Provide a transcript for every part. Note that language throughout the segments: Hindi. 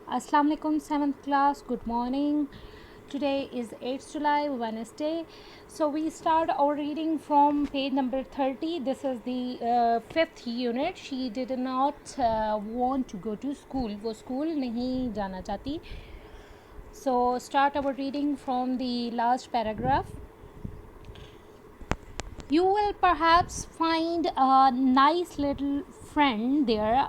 Assalamu alaikum, 7th class. Good morning. Today is 8th July, Wednesday. So we start our reading from page number 30. This is the 5th unit. She did not want to go to school. वो school नहीं जाना चाहती. So start our reading from the last paragraph. You will perhaps find a nice little friend there.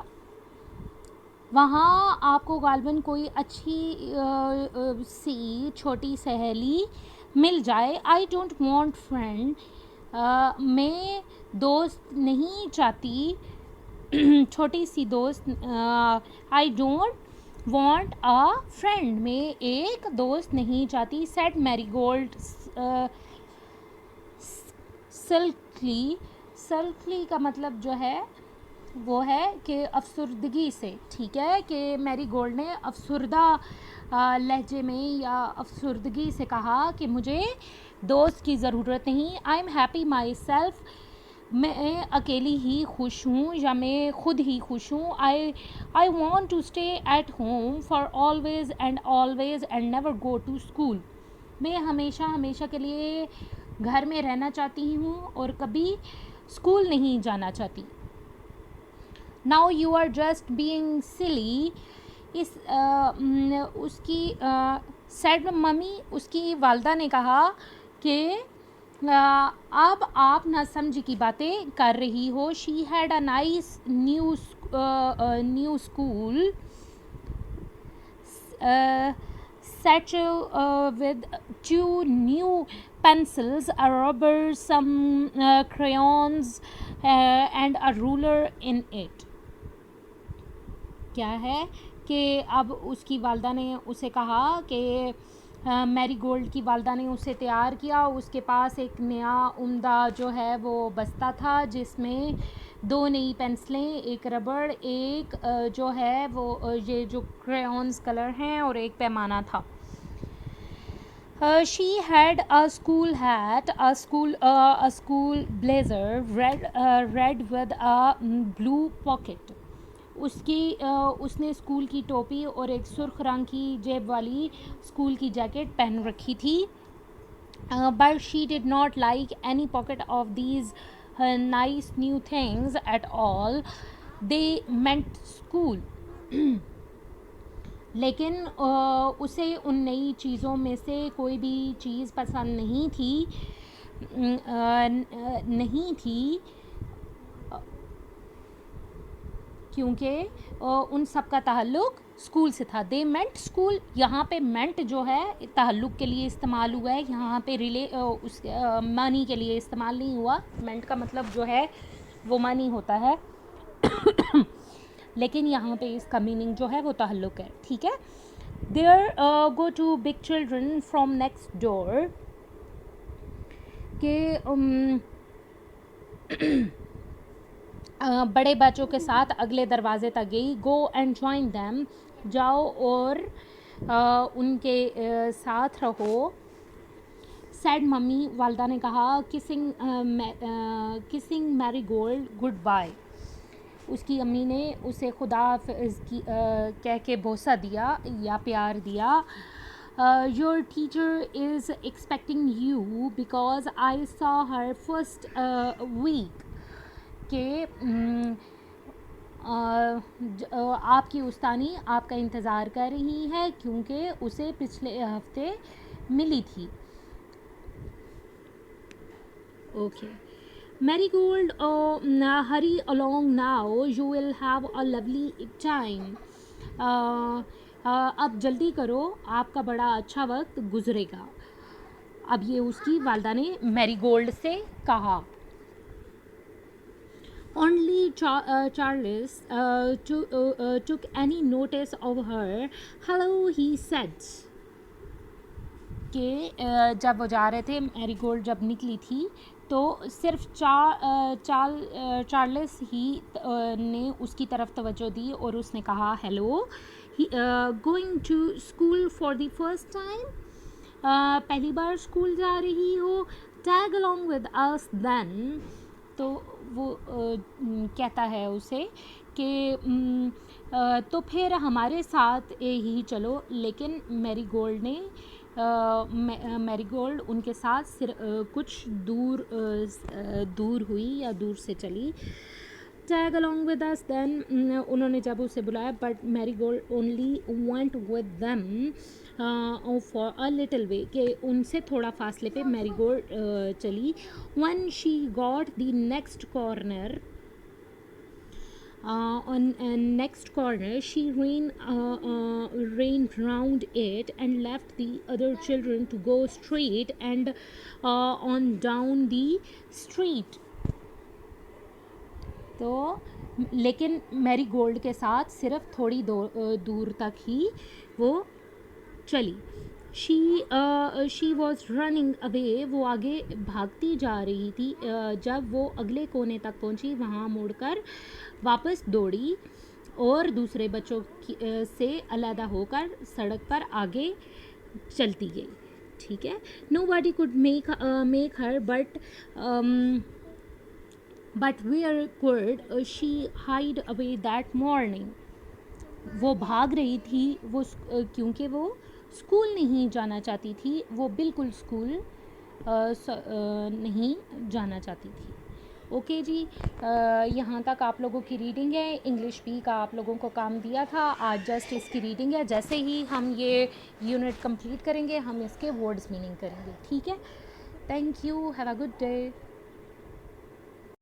वहाँ आपको गालबन कोई अच्छी सी छोटी सहेली मिल जाए. आई डोंट वॉन्ट फ्रेंड, मैं दोस्त नहीं चाहती. छोटी सी दोस्त. I don't want a friend, मैं एक दोस्त नहीं चाहती. Said Marigold sulkily. Sulkily का मतलब जो है वो है कि अफसरदगी से. ठीक है, कि मैरी गोल्ड ने अफसरदा लहजे में या अफसरदगी से कहा कि मुझे दोस्त की ज़रूरत नहीं. I am happy my self, मैं अकेली ही खुश हूँ या मैं खुद ही खुश हूँ. I want to stay at home for always and never go to school. मैं हमेशा हमेशा के लिए घर में रहना चाहती हूँ और कभी स्कूल नहीं जाना चाहती. Now you are just being silly. इस उसकी सैड मम्मी, उसकी वालदा ने कहा कि अब आप ना समझ की बातें कर रही हो. She had a nice new school satchel with two new pencils, a rubber, some crayons, and a ruler in it. क्या है कि अब उसकी वालदा ने उसे कहा कि मैरी गोल्ड की वालदा ने उसे तैयार किया. उसके पास एक नया उम्दा जो है वो बस्ता था जिसमें दो नई पेंसिलें, एक रबड़, एक जो है वो ये जो क्रेयॉन्स कलर हैं, और एक पैमाना था. She had a school hat, a school blazer, red with a blue pocket. उसने स्कूल की टोपी और एक सुर्ख रंग की जेब वाली स्कूल की जैकेट पहन रखी थी. But she did not like any pocket of these nice new things at all. They meant school. लेकिन उसे उन नई चीज़ों में से कोई भी चीज़ पसंद नहीं थी क्योंकि उन सब का ताल्लुक स्कूल से था. दे मेंट स्कूल. यहाँ पे मेंट जो है ताल्लुक के लिए इस्तेमाल हुआ है. यहाँ पे उस मनी के लिए इस्तेमाल नहीं हुआ. मेंट का मतलब जो है वो मनी होता है. लेकिन यहाँ पे इसका मीनिंग जो है वो ताल्लुक है. ठीक है. There go to big children from next door. के बड़े बच्चों के साथ अगले दरवाजे तक गई. Go and join them. जाओ और उनके साथ रहो. सैड मम्मी, वालदा ने कहा. Kissing Marigold goodbye. उसकी अम्मी ने उसे खुदा कह के बोसा दिया या प्यार दिया. Your teacher is expecting you because I saw her first week. के आपकी उस्तानी आपका इंतज़ार कर रही है क्योंकि उसे पिछले हफ्ते मिली थी. Okay. Marigold, hurry along now. You will have a lovely time. अब जल्दी करो, आपका बड़ा अच्छा वक्त गुजरेगा. अब ये उसकी वालदा ने मैरीगोल्ड से कहा. Only Charles took any notice of her. Hello, he said. कि जब वो जा रहे थे, मैरीगोल्ड जब निकली थी तो सिर्फ चार्ल्स ही ने उसकी तरफ तवज्जो दी और उसने कहा hello. Going to school for the first time. पहली बार स्कूल जा रही हो. Tag along with us then. तो वो कहता है उसे कि तो फिर हमारे साथ ही चलो। लेकिन मैरीगोल्ड उनके साथ कुछ दूर हुई या दूर से चली। Tag along with us then, उन्होंने जब उसे बुलाया, but Marigold only went with them for a little way, कि उनसे थोड़ा फासले पे मैरीगोल्ड चली। When she got the next corner, on next corner, she ran round it and left the other children to go straight and on down the street. तो लेकिन मैरी गोल्ड के साथ सिर्फ थोड़ी दूर तक ही वो चली। शी वॉज रनिंग अवे, वो आगे भागती जा रही थी। जब वो अगले कोने तक पहुंची, वहाँ मुड़कर वापस दौड़ी और दूसरे बच्चों से अलग होकर सड़क पर आगे चलती गई। ठीक है। Nobody could make her, but where could she hide away that morning. वो भाग रही थी, क्योंकि वो स्कूल नहीं जाना चाहती थी। वो बिल्कुल स्कूल नहीं जाना चाहती थी। ओके जी, यहाँ तक आप लोगों की रीडिंग है। इंग्लिश भी का आप लोगों को काम दिया था, आज जस्ट इसकी रीडिंग है। जैसे ही हम ये यूनिट कंप्लीट करेंगे, हम इसके वर्ड्स मीनिंग करेंगे। ठीक है। Thank you, have a good day.